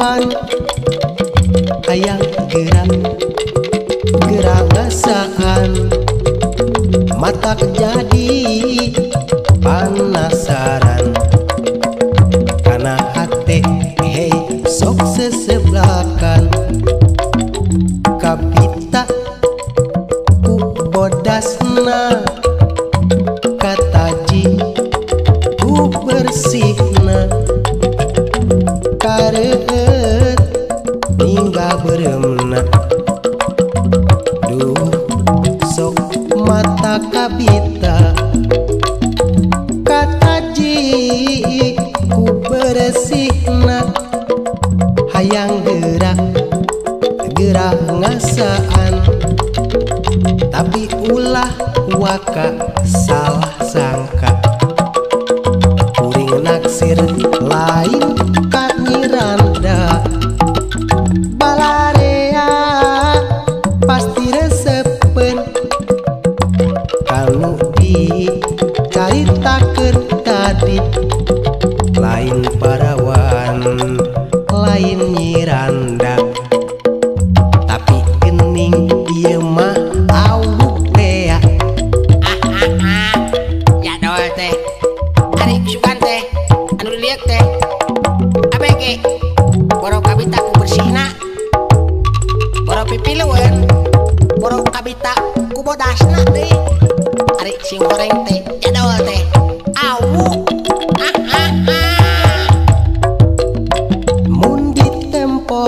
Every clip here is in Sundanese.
jauhan hayang gerak ngasaan mata jadi penasaran karena hati hey sok sesebelakan kapita ku bodasna kataji ku bersihna kareut ninggal beremna duh sok mata kabita kataji ku bersihna hayang gerak ngasaan tapi ulah waka salah sangka kuring naksir lain kak nyiranda balarea pasti resepen kanu dicaritakeun tadi lain parawan lain nyiranda tapi gening ieu mah awuk teh ya dol teh ari sukan teh anu dilihat teh abege borok kabita ku bersihna borok pipilueun borok kabita ku bodasna deui ari sing goreng teh ya dol teh awuk mun ditempo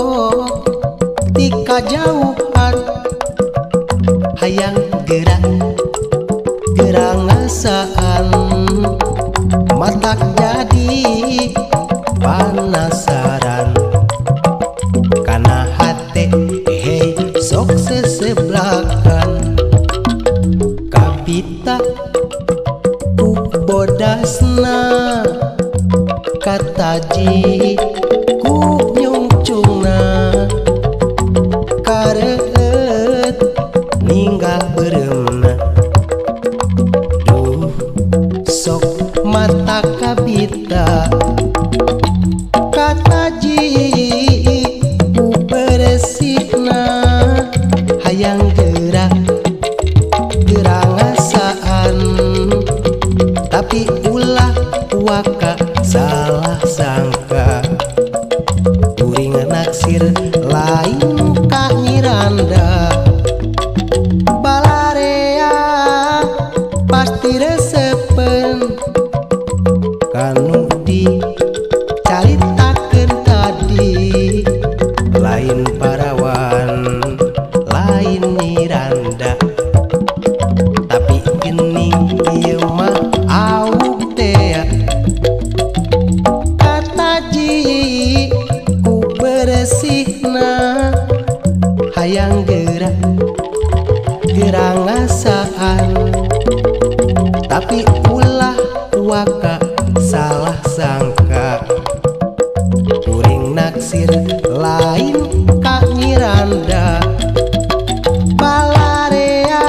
ti kajauhan hayang gerak ngasaan matak jadi penasaran karena hati hey sok sesebelakan kapita ku bodasna kataji ku nyungcungna kareut ninggal beremna duh sok mata kabita kataji ku bersihna hayang gerak ngasaan tapi ulah waka salah sangka kuring naksir lain kak nyiranda balarea pasti resepen kanu dicaritakeun tadi lain parawan lain nyiranda tapi gening ieu mah awuk teh kataji ku bersihna hayang gerak ngasaan tapi ulah waka salah sangka kuring naksir lain kak nyiranda balarea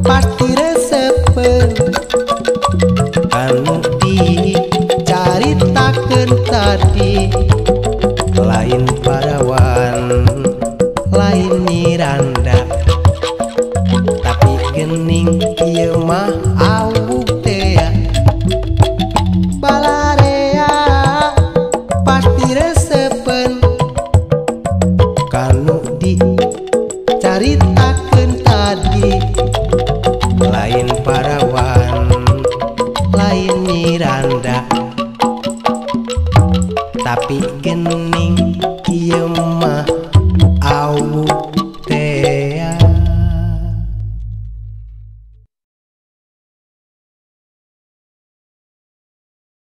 pasti resepen anu dicaritakeun tadi lain parawan lain nyiranda tapi gening ieu mah awuk teh balarea pasti resepen kanu dicaritakeun tadi lain parawan lain nyiranda tapi gening ieu mah